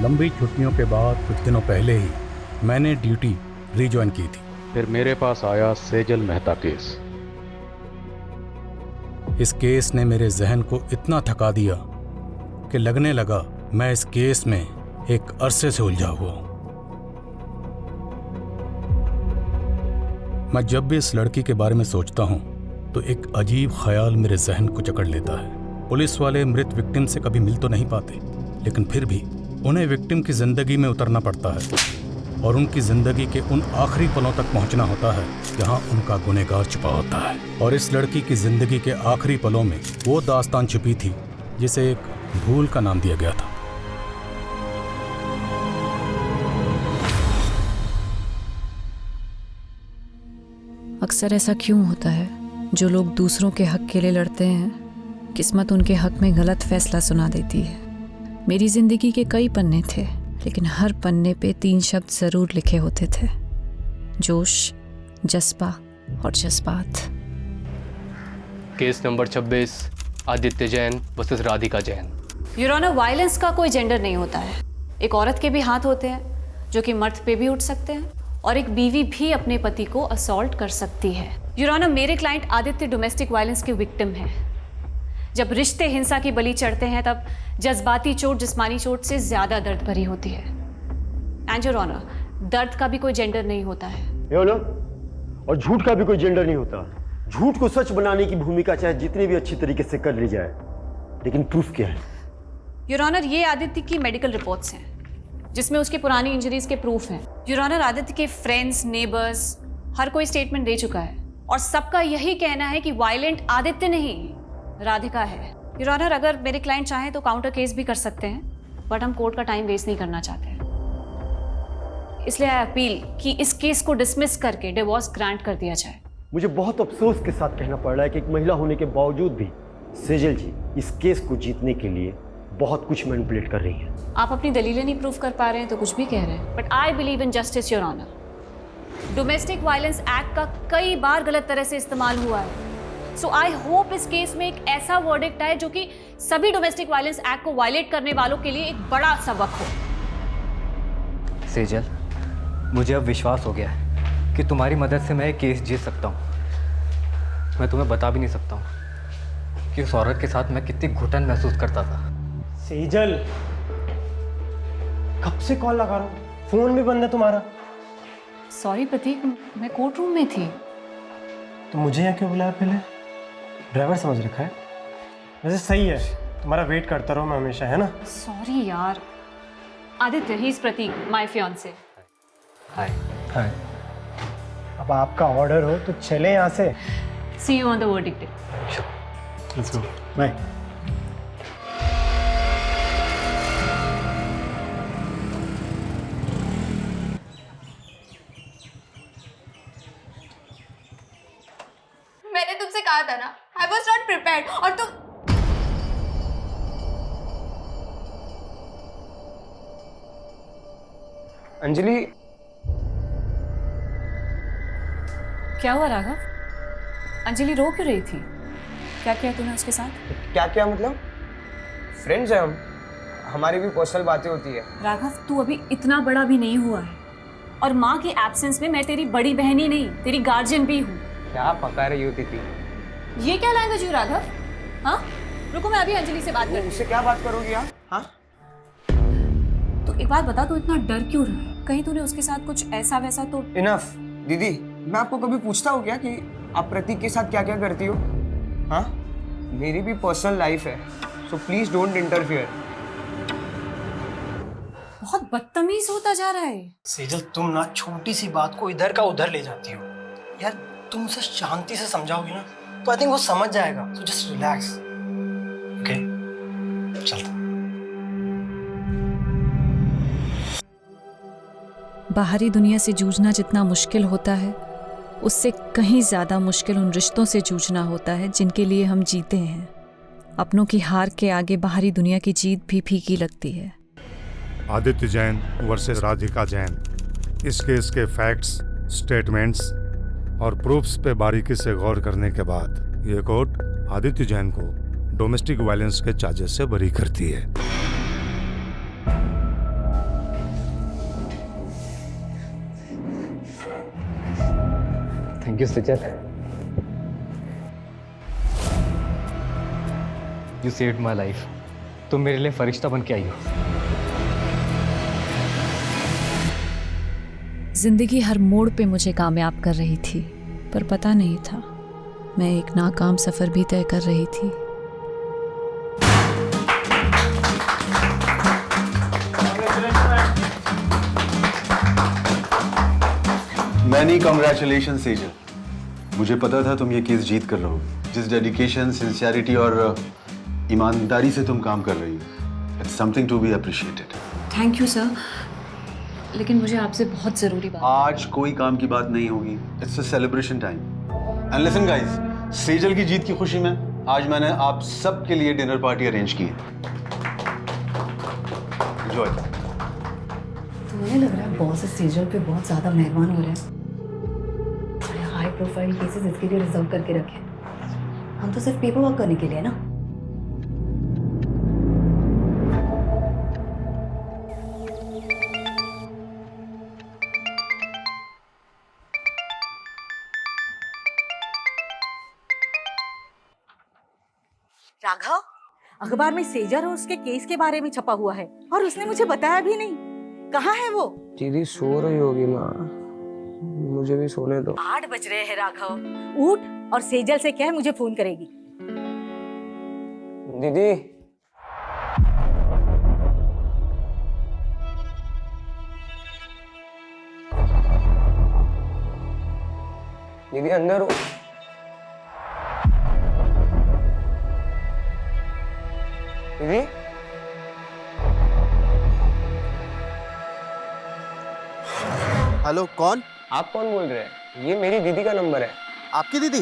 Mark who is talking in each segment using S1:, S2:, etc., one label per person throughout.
S1: लंबी छुट्टियों के बाद कुछ दिनों पहले ही मैंने ड्यूटी रिज्वाइन की थी।
S2: फिर मेरे पास आया सेजल मेहता केस।
S1: इस केस ने मेरे जहन को इतना थका दिया कि लगने लगा मैं इस केस में एक अरसे से उलझा हुआ हूं। मैं जब भी इस लड़की के बारे में सोचता हूं तो एक अजीब ख्याल मेरे जहन को जकड़ लेता है। पुलिस वाले मृत विक्टिम से कभी मिल तो नहीं पाते, लेकिन फिर भी उन्हें विक्टिम की जिंदगी में उतरना पड़ता है और उनकी जिंदगी के उन आखिरी पलों तक पहुंचना होता है जहां उनका गुनहगार छुपा होता है। और इस लड़की की जिंदगी के आखिरी पलों में वो दास्तान छुपी थी जिसे एक भूल का नाम दिया गया था।
S3: अक्सर ऐसा क्यों होता है, जो लोग दूसरों के हक के लिए लड़ते हैं, किस्मत उनके हक में गलत फैसला सुना देती है। मेरी जिंदगी के कई पन्ने थे, लेकिन हर पन्ने पे 3 शब्द जरूर लिखे होते थे: जोश, जज्बा और जज्बात।
S4: Case number 26, Aditya Jain versus Radhika Jain.
S3: Your honour, violence का कोई जेंडर नहीं होता है। एक औरत के भी हाथ होते हैं जो कि मर्द पे भी उठ सकते हैं, और एक बीवी भी अपने पति को असॉल्ट कर सकती है। योर ऑनर, मेरे क्लाइंट आदित्य डोमेस्टिक वायलेंस के विक्टिम हैं। जब रिश्ते हिंसा की बलि चढ़ते हैं तब जज्बाती चोट जिस्मानी चोट से ज्यादा दर्द भरी होती है। एंड योर ऑनर, दर्द का भी कोई जेंडर नहीं होता है।
S5: और झूठ का भी कोई जेंडर नहीं होता। झूठ को सच बनाने की भूमिका चाहे जितनी भी अच्छी तरीके से कर ली जाए, लेकिन प्रूफ क्या है?
S3: योर ऑनर, ये आदित्य की मेडिकल रिपोर्ट्स हैं जिसमें उसकी पुरानी इंजरीज के प्रूफ हैं। योर ऑनर, आदित्य के फ्रेंड्स, नेबर्स हर कोई स्टेटमेंट दे चुका है और सबका यही कहना है कि वायलेंट आदित्य नहीं, राधिका है। योर ऑनर, अगर मेरे क्लाइंट चाहें तो काउंटर केस भी कर सकते हैं, बट हम कोर्ट का टाइम वेस्ट नहीं करना चाहते, इसलिए आई अपील कि इस केस को डिसमिस करके डिवोर्स ग्रांट कर दिया जाए।
S5: मुझे बहुत अफसोस के साथ कहना पड़ रहा है कि एक महिला होने के बावजूद भी सेजल जी इस केस को जीतने के लिए बहुत कुछ मैनिपुलेट कर रही हैं।
S3: आप अपनी दलीलें नहीं प्रूव कर पा रहे हैं तो कुछ भी कह रहे हैं, but I believe in justice your honour. Domestic violence act का कई बार गलत तरह से इस्तेमाल हुआ है, सो आई होप इस केस में एक ऐसा वर्डिक्ट आए जो कि सभी डोमेस्टिक वायलेंस एक्ट को वायलेट करने वालों के लिए एक बड़ा सबक हो।
S6: सेजल, मुझे अब विश्वास हो गया है कि तुम्हारी मदद से मैं ये केस जीत सकता हूँ। मैं तुम्हें बता भी नहीं सकता हूँ कि उस औरत के साथ मैं कितनी घुटन महसूस करता था।
S7: सेजल, कब से कॉल लगा रहा हूँ, फोन भी बंद है तुम्हारा।
S3: सॉरी प्रतीक, मैं कोर्ट रूम में थी।
S7: तो मुझे यहाँ क्यों बुलाया? पहले ड्राइवर समझ रखा है। वैसे सही है, तुम्हारा वेट करता रहो मैं हमेशा, है ना?
S3: सॉरी यार। Aditya, he is Prateek, my fiancé.
S6: Hi.
S7: Hi. अब आपका ऑर्डर हो तो चले यहाँ से।
S3: See you on the verdict day.
S7: Let's go, bye.
S8: मैंने तुमसे कहा था ना, I was not prepared, और तुम
S9: अंजलि।
S3: क्या हुआ राघव? अंजलि रो क्यों रही थी? क्या किया तूने उसके साथ?
S9: क्या क्या मतलब? फ्रेंड्स हैं हम, हमारी भी पर्सनल बातें होती है।
S3: राघव, तू अभी इतना बड़ा भी नहीं हुआ है, और माँ के एब्सेंस में मैं तेरी बड़ी बहन ही नहीं, तेरी गार्जियन भी हूँ।
S9: क्या पका रही होती थी?
S3: ये क्या लैंग्वेज हुई राघव? हाँ, रुको, मैं अभी अंजलि से बात करती हूँ।
S9: उससे क्या बात करोगी आप? हाँ,
S3: तो एक बात बता, तू इतना डर क्यों रहा है? कहीं तूने उसके साथ कुछ ऐसा वैसा तो?
S9: इनफ। दीदी, मैं आपको कभी पूछता हूँ क्या कि आप प्रतीक के साथ क्या क्या करती हो? हाँ, मेरी भी पर्सनल लाइफ है, सो प्लीज डोंट इंटरफियर।
S3: बहुत बदतमीज होता जा रहा है।
S7: सेजल, तुम ना छोटी सी बात को इधर का उधर ले जाती हो यार। तुम उसे शांति से समझाओगी ना तो आई थिंक वो समझ जाएगा। So just relax, okay? चलता।
S3: बाहरी दुनिया से जूझना जितना मुश्किल होता है, उससे कहीं ज्यादा मुश्किल उन रिश्तों से जूझना होता है जिनके लिए हम जीते हैं। अपनों की हार के आगे बाहरी दुनिया की जीत भी फीकी लगती है।
S10: आदित्य जैन वर्सेस राधिका जैन। इस केस के फैक्ट्स, स्टेटमेंट्स और प्रूफ्स पे बारीकी से गौर करने के बाद ये कोर्ट आदित्य जैन को डोमेस्टिक वायलेंस के चार्जेस से बरी करती है।
S6: थैंक यू सचल। You saved my life. तुम मेरे लिए फरिश्ता बन के आई हो।
S3: जिंदगी हर मोड़ पे मुझे कामयाब कर रही थी, पर पता नहीं था मैं एक नाकाम सफर भी तय कर रही थी।
S11: Many congratulation Sejal. मुझे पता था तुम ये केस जीत कर रहो। जिस डेडिकेशन, सिंसियरिटी और ईमानदारी से तुम काम कर रही हो, it's something to be appreciated.
S3: Thank you sir, लेकिन मुझे आपसे बहुत ज़रूरी बात।
S11: आज कोई काम की बात नहीं होगी। It's a celebration time. And listen guys, Sejal की जीत की खुशी में आज मैंने आप सब के लिए डिनर पार्टी अरेंज की है। एंजॉय।
S3: तो मुझे लग रहा है बॉस सेजल पे बहुत ज़्यादा मेहरबान हो रहे हैं। थोड़े हाई प्रोफाइल केसेस इसके लिए रिजर्व करके रखे। हम तो सिर्फ पेपर वर्क करने के लिए ना।
S12: राघव, अखबार में सेजल और उसके केस के बारे में छपा हुआ है और उसने मुझे बताया भी नहीं। कहाँ है वो?
S9: दीदी सो रही होगी माँ, मुझे भी सोने दो।
S12: 8 बज रहे हैं राघव, उठ और सेजल से कह मुझे फोन करेगी।
S9: दीदी दीदी अंदर हो। दीदी
S11: हेलो, कौन?
S9: आप कौन बोल रहे हैं? ये मेरी दीदी का नंबर है।
S11: आपकी दीदी?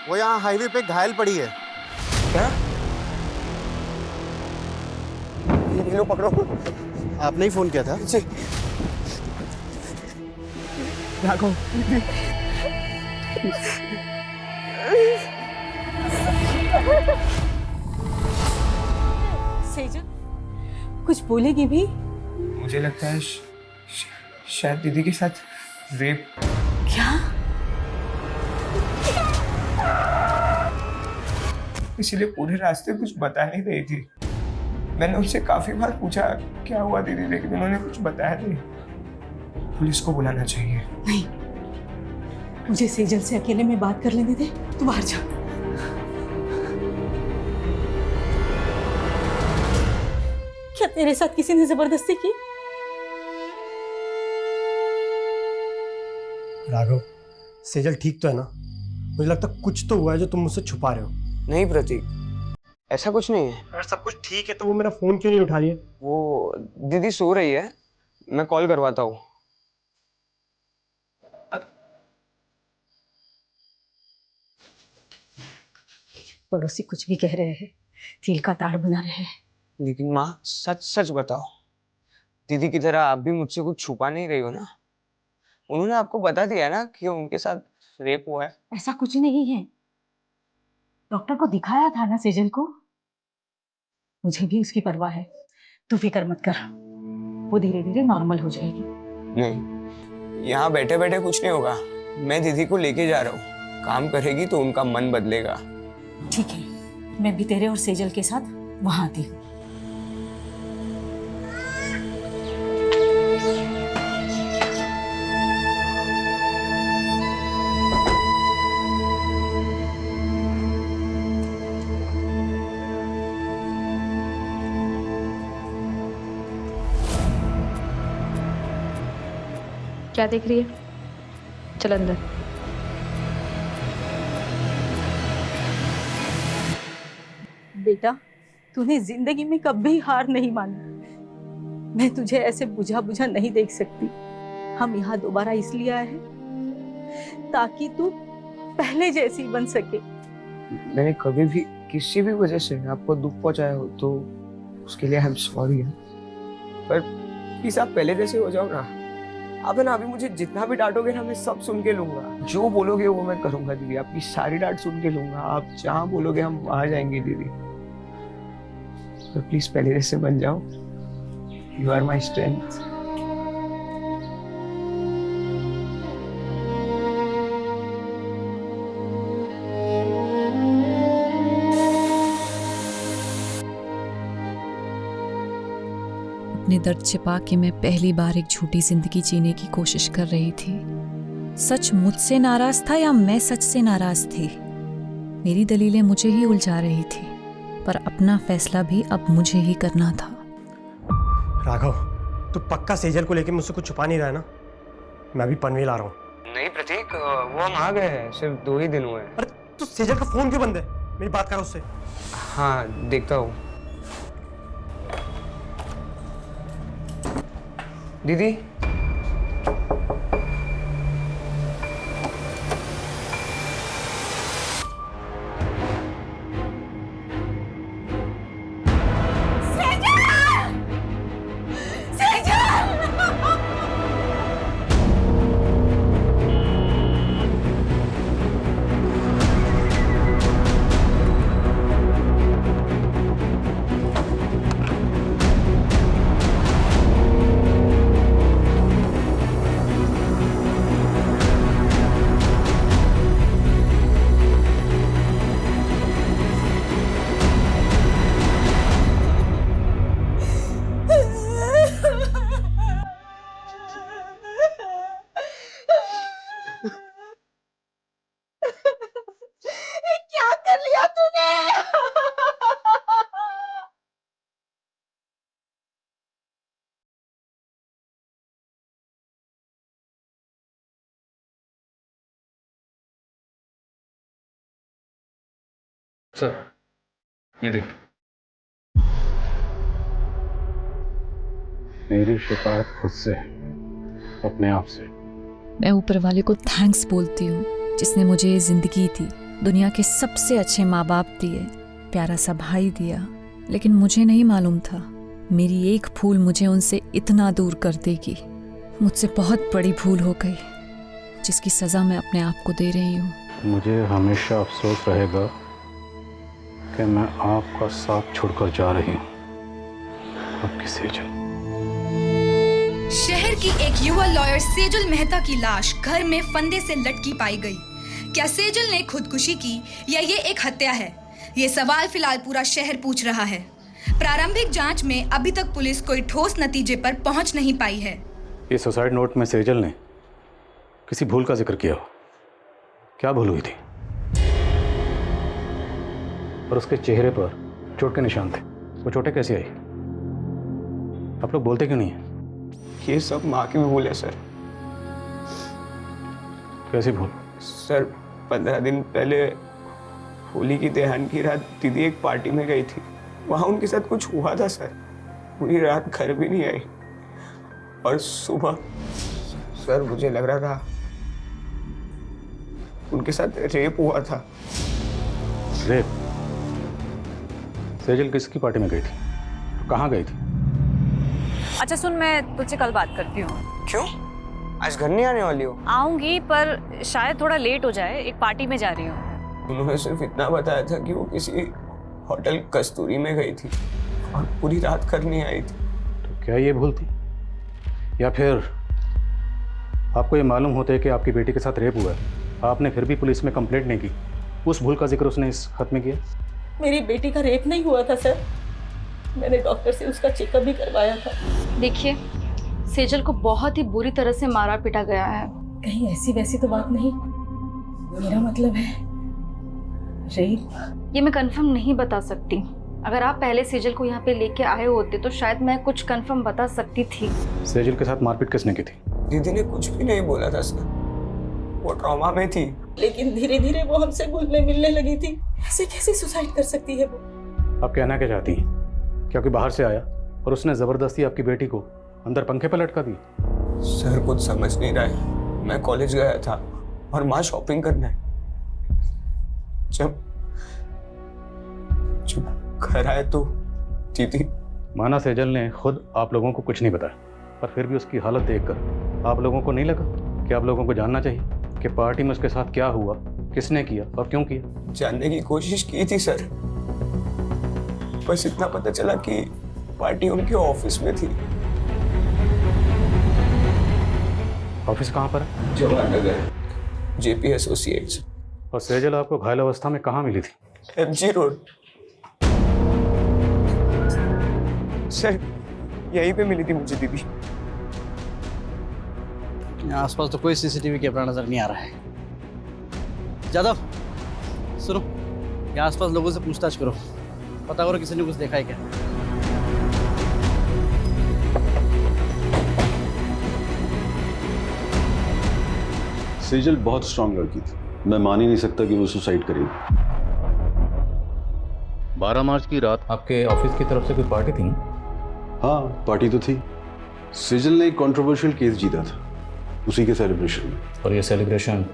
S11: वो यहाँ हाईवे पे घायल पड़ी है।
S9: क्या? ये लो पकड़ो।
S11: आपने ही फोन किया था?
S9: जी।
S12: राघव, सेजल कुछ बोलेगी भी?
S9: मुझे लगता है शायद दीदी के साथ रेप।
S12: क्या?
S9: इसीलिए पूरे रास्ते कुछ बता नहीं रही थी। मैंने उनसे काफी बार पूछा क्या हुआ दीदी, लेकिन उन्होंने कुछ बताया नहीं। पुलिस को बुलाना चाहिए।
S12: नहीं, मुझे सेजल से अकेले में बात कर लेने दे। तू बाहर जा। क्या तेरे साथ किसी ने जबरदस्ती की?
S5: राघव, सेजल ठीक तो है ना? मुझे लगता है कुछ तो हुआ है जो तुम मुझसे छुपा रहे हो।
S9: नहीं प्रतीक, ऐसा कुछ नहीं है।
S5: अगर सब कुछ ठीक है तो वो मेरा फोन क्यों नहीं उठा रही है?
S9: वो दीदी सो रही है, मैं कॉल करवाता हूँ।
S12: पड़ोसी कुछ भी कह रहे हैं, तिल का ताड़ बना रहे हैं।
S9: लेकिन माँ सच सच बताओ, दीदी की तरह आप भी मुझसे कुछ छुपा नहीं रही हो ना? उन्होंने आपको बता दिया ना कि उनके साथ रेप हुआ है।
S12: ऐसा कुछ नहीं है। डॉक्टर को दिखाया था ना सेजल को। मुझे भी उसकी परवाह है। तू फिक्र मत कर, वो धीरे धीरे नॉर्मल हो जाएगी।
S9: नहीं, यहाँ बैठे बैठे कुछ नहीं होगा। मैं दीदी को लेके जा रहा हूँ। काम करेगी तो उनका मन बदलेगा।
S12: ठीक है, मैं भी तेरे और सेजल के साथ वहां आती हूँ।
S3: क्या देख रही है? चल अंदर।
S12: बेटा, तूने जिंदगी में कभी हार नहीं मानी। मैं तुझे ऐसे बुझा बुझा नहीं देख सकती। हम यहाँ दोबारा इसलिए आए हैं ताकि तू पहले जैसी बन सके।
S9: मैंने कभी भी किसी भी वजह से आपको दुख पहुंचाया हो तो उसके लिए आई एम सॉरी। पर प्लीज आप पहले जैसे हो जाओ ना। आप है ना, अभी मुझे जितना भी डांटोगे ना, मैं सब सुन के लूंगा। जो बोलोगे वो मैं करूंगा दीदी। आपकी सारी डांट सुन के लूंगा। आप जहाँ बोलोगे हम वहां जाएंगे दीदी। तो प्लीज पहले जैसे बन जाओ। You are my strength.
S13: अपने दर्द छिपा के मैं पहली बार एक झूठी जिंदगी जीने की कोशिश कर रही थी। सच मुझसे नाराज था या मैं सच से नाराज थी? मेरी दलीलें मुझे ही उलझा रही थी, पर अपना फैसला भी अब मुझे ही करना था।
S5: राघव, तू पक्का सेजल को लेके मुझसे कुछ छुपा नहीं रहा है ना? मैं भी पनवेल आ रहा हूँ।
S9: नहीं प्रतीक, वो हम आ गए हैं, सिर्फ 2 ही दिन हुए हैं।
S5: अरे तू सेजल का फोन क्यों बंद है? मेरी बात कर उससे।
S9: हाँ देखता हूँ। दीदी,
S12: क्या कर लिया तूने?
S2: सर, ये देख। मेरी शिकायत खुद से, अपने आप से।
S13: मैं ऊपर वाले को थैंक्स बोलती हूँ जिसने मुझे ये जिंदगी दी, दुनिया के सबसे अच्छे माँ बाप दिए, प्यारा सा भाई दिया। लेकिन मुझे नहीं मालूम था मेरी एक भूल मुझे उनसे इतना दूर कर देगी। मुझसे बहुत बड़ी भूल हो गई जिसकी सज़ा मैं अपने आप को दे रही हूँ।
S2: मुझे हमेशा अफसोस रहेगा कि मैं आपका साथ छोड़कर जा रही हूँ। आपकी सेजल।
S8: शहर की एक युवा लॉयर सेजल मेहता की लाश घर में फंदे से लटकी पाई गई। क्या सेजल ने खुदकुशी की या ये एक हत्या है? ये सवाल फिलहाल पूरा शहर पूछ रहा है। प्रारंभिक जांच में अभी तक पुलिस कोई ठोस नतीजे पर पहुंच नहीं पाई है।
S1: ये सुसाइड नोट में सेजल ने किसी भूल का जिक्र किया हो। क्या भूल हुई थी? और उसके चेहरे पर चोट के निशान थे। वो चोटें कैसी आई? आप लोग बोलते क्यों नहीं है?
S9: ये सब माँ की भी भूल है सर।
S1: कैसी भूल?
S9: सर 15 दिन पहले होली की दहन की रात दीदी एक पार्टी में गई थी। वहाँ उनके साथ कुछ हुआ था सर। पूरी रात घर भी नहीं आई और सुबह सर मुझे लग रहा था उनके साथ रेप हुआ था।
S1: रेप? सेजल किसकी पार्टी में गई थी? कहाँ गई थी?
S3: अच्छा सुन, मैं तुझसे कल बात करती हूँ।
S9: क्यों? आज घर नहीं आने वाली हो?
S3: आऊंगी, पर शायद थोड़ा लेट हो जाए। एक पार्टी में जा रही हूँ।
S9: उन्होंने सिर्फ इतना बताया था कि वो किसी होटल कस्तूरी में गई थी और पूरी रात घर नहीं आई थी।
S1: तो क्या ये भूल थी? या फिर आपको ये मालूम होता है कि आपकी बेटी के साथ रेप हुआ है, आपने फिर भी पुलिस में कंप्लेंट नहीं की? उस भूल का जिक्र उसने इस खत में किया।
S12: मेरी बेटी का रेप नहीं हुआ था सर। मैंने डॉक्टर से उसका चेकअप भी करवाया था।
S8: देखिए, सेजल को बहुत ही बुरी तरह से मारा पीटा गया है।
S12: कहीं ऐसी वैसी तो बात नहीं? मेरा मतलब है रेप।
S8: ये मैं कंफर्म नहीं बता सकती। अगर आप पहले सेजल को यहाँ पे लेके आए होते तो शायद मैं कुछ कंफर्म बता सकती थी।
S1: सेजल के साथ मारपीट किसने की थी?
S9: दीदी ने कुछ भी नहीं बोला था सर। वो ट्रॉमा में थी।
S12: लेकिन धीरे धीरे वो हमसे घुलने मिलने लगी थी। ऐसे कैसे सुसाइड कर सकती है वो?
S1: आप कहना क्या चाहती हैं? क्या कोई बाहर से आया और उसने ज़बरदस्ती आपकी बेटी को अंदर पंखे पर लटका दी?
S9: सर कुछ समझ नहीं रहा है। मैं कॉलेज गया था और माँ शॉपिंग करना है। जब घर आए तो दीदी।
S1: माना सेजल ने खुद आप लोगों को कुछ नहीं बताया, पर फिर भी उसकी हालत देखकर आप लोगों को नहीं लगा कि आप लोगों को जानना चाहिए कि पार्टी में उसके साथ क्या हुआ, किसने किया और क्यों किया?
S9: जानने की कोशिश की थी सर, बस इतना पता चला कि पार्टी उनके ऑफिस में थी।
S1: ऑफिस कहाँ पर है?
S9: Jawahar Nagar, JP associates.
S1: और सेजल आपको घायल अवस्था में कहाँ मिली थी?
S9: MG road. सर यहीं पे मिली थी मुझे दीदी।
S14: आसपास तो कोई सीसीटीवी कैमरा नजर नहीं आ रहा है। जादव सुनो, यहाँ आसपास लोगों से पूछताछ करो, पता करो किसी ने कुछ देखा है क्या।
S11: सेजल बहुत स्ट्रांग लड़की थी, मैं मान ही नहीं सकता कि वो सुसाइड करेगी।
S1: 12 मार्च की रात आपके ऑफिस की तरफ से कोई पार्टी थी?
S11: हाँ, पार्टी तो थी। सेजल ने एक कंट्रोवर्शियल केस जीता था, उसी के सेलिब्रेशन में।
S1: और ये सेलिब्रेशन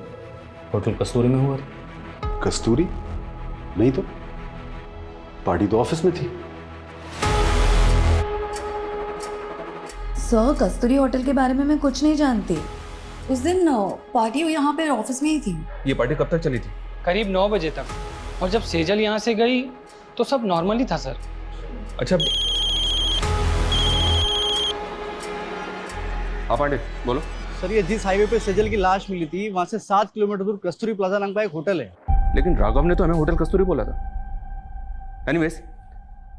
S1: होटल कस्तूरी में हुआ था?
S11: कस्तूरी? नहीं तो, पार्टी तो ऑफिस में थी।
S13: सर, कस्तूरी होटल के बारे में मैं कुछ नहीं जानती। उस दिन पार्टी यहाँ पे ऑफिस में ही थी।
S6: ये पार्टी कब तक चली थी?
S7: करीब 9 बजे तक, और जब सेजल यहाँ से गई तो सब नॉर्मली था सर।
S6: अच्छा, हाँ पांडे बोलो।
S14: सर, ये जिस हाईवे पे सेजल की लाश मिली थी वहाँ से 7 किलोमीटर दूर कस्तूरी प्लाजा नाम का एक होटल है।
S6: लेकिन राघव ने तो हमें होटल कस्तूरी बोला था। एनीवेज,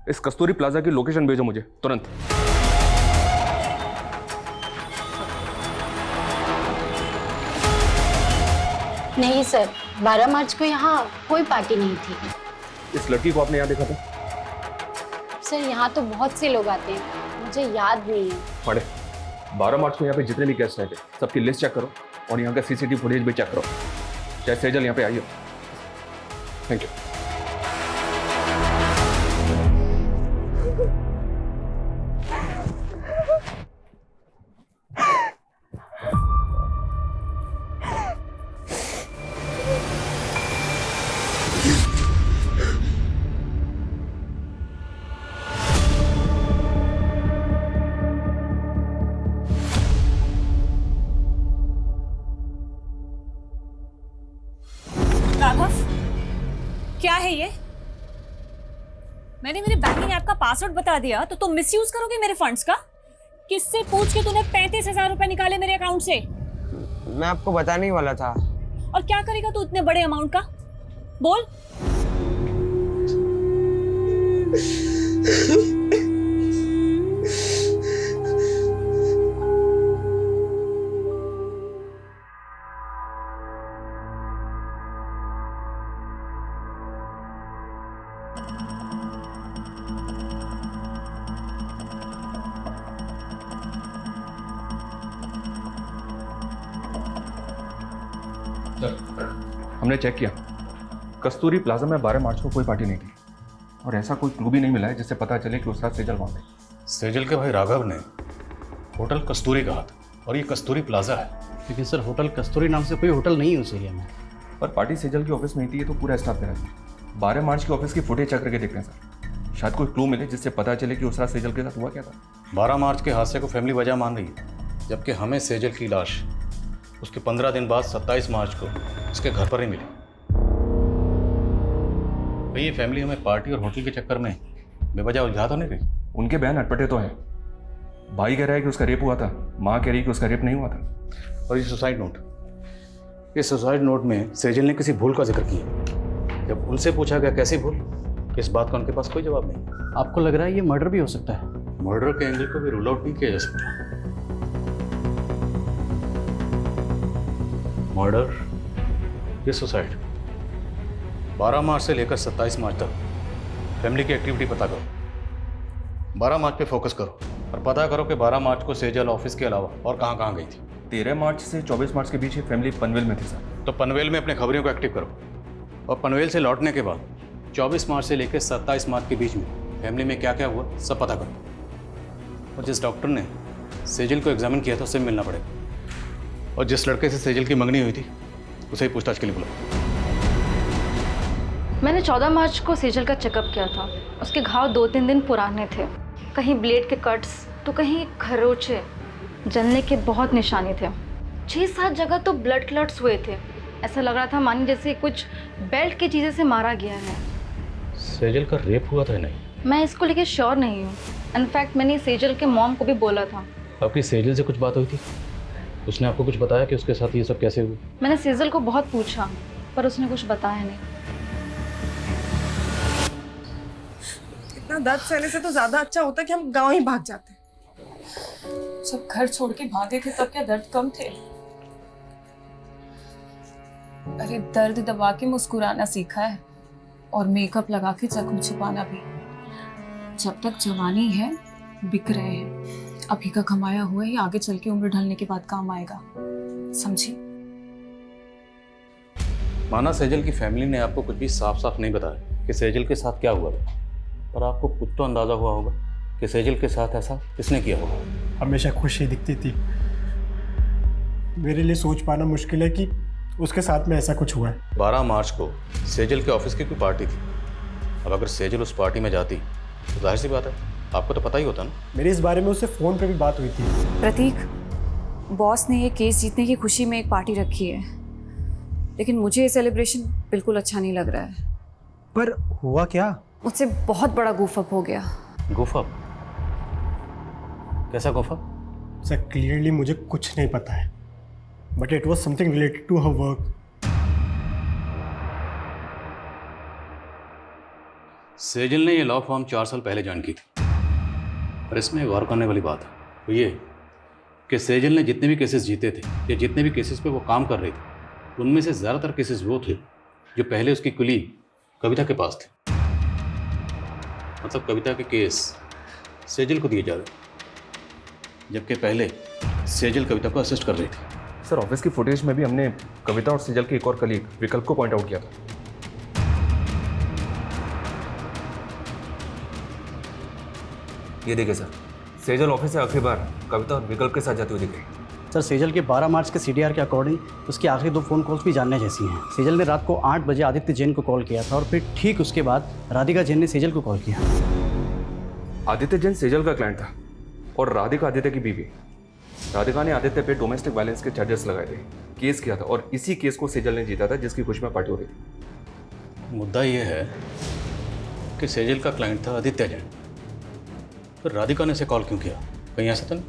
S6: इस कस्तूरी प्लाजा की लोकेशन भेजो मुझे तुरंत।
S15: नहीं सर, 12 मार्च को यहाँ कोई पार्टी नहीं थी।
S6: इस लड़की को आपने यहाँ देखा था?
S15: सर, यहाँ तो बहुत से लोग आते हैं, मुझे याद नहीं है।
S6: पांडे, 12 मार्च को यहाँ पे जितने भी गेस्ट आए थे सबकी लिस्ट चेक करो और यहाँ का सीसीटीवी फुटेज भी चेक करो। चाहे सेजल यहाँ पे आई हो। Thank you.
S3: राघव, क्या है ये? मैंने मेरे बैंकिंग ऐप का पासवर्ड बता दिया तो तुम मिसयूज करोगे मेरे फंड्स का? किससे पूछ के तूने 35,000 रुपए निकाले मेरे अकाउंट से?
S9: मैं आपको बताने ही वाला था।
S3: और क्या करेगा तू इतने बड़े अमाउंट का? बोल।
S6: हमने चेक किया, कस्तूरी प्लाजा में 12 मार्च को कोई पार्टी नहीं थी और ऐसा कोई क्लू भी नहीं मिला है जिससे पता चले कि उस रात सेजल वहाँ थी।
S1: सेजल के भाई राघव ने होटल कस्तूरी कहा था और ये कस्तूरी प्लाजा है।
S14: लेकिन सर, होटल कस्तूरी नाम से कोई होटल नहीं है उस एरिया में।
S6: पर पार्टी सेजल की ऑफिस में ही थी, ये तो पूरा स्टाफ करा था। 12 मार्च की ऑफिस की फुटेज चेक करके देख रहे हैं सर, शायद कोई क्लू मिले जिससे पता चले कि उस रात सेजल के साथ हुआ क्या था।
S1: 12 मार्च के हादसे को फैमिली वजह मान रही है, जबकि हमें सेजल की लाश उसके 15 दिन बाद 27 मार्च को उसके घर पर ही मिली। भाई ये फैमिली हमें पार्टी और होटल के चक्कर में बेवजह उलझा तो नहीं रही?
S6: उनके बयान अटपटे तो हैं। भाई कह रहा है कि उसका रेप हुआ था, माँ कह रही है कि उसका रेप नहीं हुआ था।
S1: और ये सुसाइड नोट, इस सुसाइड नोट में सेजल ने किसी भूल का जिक्र किया। जब उनसे पूछा गया कैसी भूल, इस बात का उनके पास कोई जवाब नहीं।
S14: आपको लग रहा है ये मर्डर भी हो सकता है?
S1: मर्डर के एंगल को भी रूल आउट नहीं किया जा सकता। मर्डर या सुसाइड, 12 मार्च से लेकर 27 मार्च तक फैमिली की एक्टिविटी पता करो। 12 मार्च पे फोकस करो और पता करो कि 12 मार्च को सेजल ऑफिस के अलावा और कहाँ कहाँ गई थी।
S6: 13 मार्च से 24 मार्च के बीच ये फैमिली पनवेल में थी सर।
S1: तो पनवेल में अपने खबरियों को एक्टिव करो और पनवेल से लौटने के बाद 24 मार्च से लेकर 27 मार्च के बीच में फैमिली में क्या क्या हुआ सब पता करो। और जिस डॉक्टर ने सेजल को एग्जामिन किया था उससे मिलना पड़ेगा, और जिस लड़के से सेजल की मंगनी हुई थी उसे ही पूछताछ के लिए बुलाओ।
S15: मैंने 14 मार्च को सेजल का चेकअप किया था। उसके घाव 2-3 दिन पुराने थे, कहीं ब्लेड के कट्स तो कहीं खरोचे, जलने के बहुत निशाने थे। 6-7 जगह तो ब्लड क्लॉट्स हुए थे। ऐसा लग रहा था मानी जैसे कुछ बेल्ट की चीज़ें से मारा गया है।
S1: सेजल का रेप हुआ था नहीं?
S15: मैं इसको लेके श्योर नहीं हूँ। इनफैक्ट मैंने सेजल के मॉम को भी बोला था।
S1: आपकी सेजल से कुछ बात हुई थी? उसने आपको कुछ बताया कि उसके साथ ये सब कैसे हुआ?
S15: मैंने सेजल को बहुत पूछा पर उसने कुछ बताया नहीं।
S9: इतना दर्द सहने से तो ज्यादा अच्छा होता कि हम गांव ही भाग जाते।
S16: जब घर छोड़ के भागे थे तब क्या दर्द कम थे? अरे दर्द दबा के मुस्कुराना सीखा है और मेकअप लगा के जख्म छुपाना भी। जब तक जवानी है बिक रहे हैं, अभी का कमाया हुआ ही आगे चल के उम्र ढलने के बाद काम आएगा, समझी?
S1: माना सेजल की फैमिली ने आपको कुछ भी साफ साफ नहीं बताया कि सेजल के साथ क्या हुआ था, पर आपको कुछ तो अंदाजा हुआ होगा कि सेजल के साथ ऐसा किसने किया होगा।
S7: हमेशा खुश ही दिखती थी। मेरे लिए सोच पाना मुश्किल है कि उसके साथ में ऐसा कुछ हुआ है।
S1: 12 मार्च को सेजल के ऑफिस की कोई पार्टी थी। अब अगर सेजल उस पार्टी में जाती तो जाहिर सी बात है आपको तो पता ही होता ना।
S7: मेरी इस बारे में उससे फ़ोन पे भी बात हुई थी।
S3: प्रतीक, बॉस ने ये केस जीतने की खुशी में एक पार्टी रखी है, लेकिन मुझे ये सेलिब्रेशन बिल्कुल अच्छा नहीं लग रहा है।
S7: पर हुआ क्या?
S3: मुझसे बहुत बड़ा गूफअप हो गया।
S1: गूफअप? कैसा गूफअप?
S7: सर क्लियरली मुझे कुछ नहीं पता है, but it was something related to her work.
S1: Sejal ने ये लॉ फॉर्म 4 साल पहले ज्वाइन की थी, पर इसमें गौर करने वाली बात है वो ये कि सेजल ने जितने भी केसेस जीते थे या जितने भी केसेस पे वो काम कर रही थी, उनमें से ज़्यादातर केसेस वो थे जो पहले उसकी कुलीग कविता के पास थे। मतलब कविता के केस सेजल को दिए जा रहे, जबकि पहले सेजल कविता को असिस्ट कर रही थी।
S17: सर ऑफिस की फुटेज में भी हमने कविता और सेजल के एक और कलीग विकल्प को पॉइंट आउट किया था। ये देखिए सर, सेजल ऑफिस से आखिरी बार कविता और विकल्प के साथ जाती हुई दिख रही।
S14: सर सेजल के 12 मार्च के CDR के अकॉर्डिंग उसकी आखिरी 2 फ़ोन कॉल्स भी जानने जैसी हैं। सेजल ने रात को 8 बजे आदित्य जैन को कॉल किया था और फिर ठीक उसके बाद राधिका जैन ने सेजल को कॉल किया।
S17: आदित्य जैन सेजल का क्लाइंट था और राधिका आदित्य की बीवी। राधिका ने आदित्य पे डोमेस्टिक वायलेंस के चार्जेस लगाए थे, केस किया था और इसी केस को सेजल ने जीता था जिसकी खुशी में पार्टी हो रही थी।
S1: मुद्दा ये है कि सेजल का क्लाइंट था आदित्य जैन, फिर राधिका ने इसे कॉल क्यों किया? कहीं ऐसा तो नहीं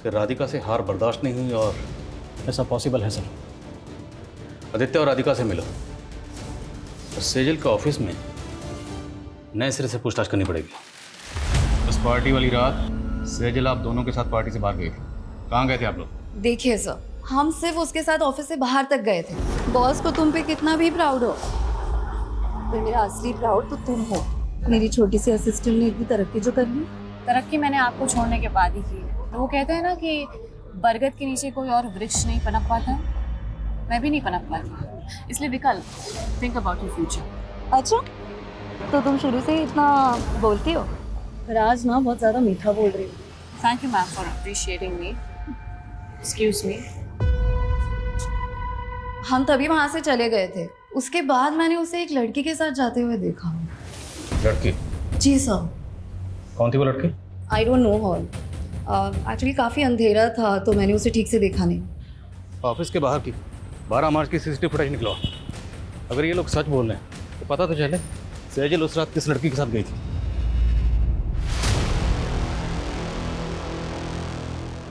S1: कि राधिका से हार बर्दाश्त नहीं हुई? और
S14: ऐसा पॉसिबल है सर।
S1: आदित्य और राधिका से मिलो और सेजल के ऑफिस में नए सिरे से पूछताछ करनी पड़ेगी। उस पार्टी वाली रात सेजल आप दोनों के साथ पार्टी से बाहर गए थे, कहाँ गए थे आप लोग?
S15: देखिए सर, हम सिर्फ उसके साथ ऑफिस से बाहर तक गए थे। बॉस को तुम पे कितना भी प्राउड हो, पर मेरा असली प्राउड तो तुम हो। मेरी छोटी सी असिस्टेंट ने इतनी तरक्की जो कर ली।
S3: तरक्की मैंने आपको छोड़ने के बाद ही की है। तो वो कहते हैं ना कि बरगद के नीचे कोई और वृक्ष नहीं पनप पाता, मैं भी नहीं पनप पाती। इसलिए विकल्प, थिंक अबाउट योर फ्यूचर।
S15: अच्छा, तो तुम शुरू से ही इतना बोलती हो? राज ना बहुत ज़्यादा मीठा बोल रही हो।
S3: Thank you ma'am for appreciating me. Excuse me.
S15: हम तभी वहाँ से चले गए थे। उसके बाद मैंने उसे एक लड़की के साथ जाते हुए देखा।
S1: लड़की?
S15: जी सर।
S1: कौन थी वो लड़की?
S15: I don't know her. Actually काफ़ी अंधेरा था तो मैंने उसे ठीक से देखा नहीं।
S1: ऑफिस के बाहर की 12 मार्च की CCTV फुटेज निकलवा। अगर ये लोग सच बोल रहे हैं तो पता तो चले सेजल उस रात किस लड़की के साथ गई थी।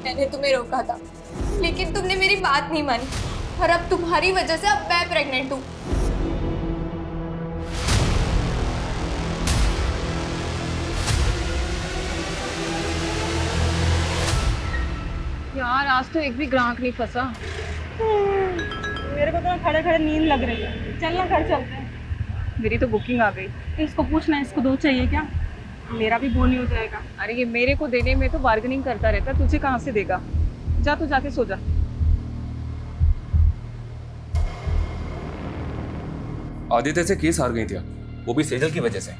S8: मैंने तुम्हें रोका था, लेकिन तुमने मेरी बात नहीं मानी और अब तुम्हारी वजह से अब मैं प्रेग्नेंट हूँ।
S16: यार आज तो एक भी ग्राहक नहीं फंसा।
S12: मेरे को तो खड़े खड़े नींद लग रही है। चलना घर चलते हैं।
S16: मेरी तो बुकिंग आ गई।
S12: इसको पूछना, इसको 2 चाहिए क्या? मेरा भी बोनी हो जाएगा।
S16: अरे ये मेरे को देने में तो बार्गेनिंग करता रहता, तुझे कहाँ से देगा? जा तू जाके सो जा।
S17: आदित्य से केस हार गई थी, वो भी सेजल की वजह से।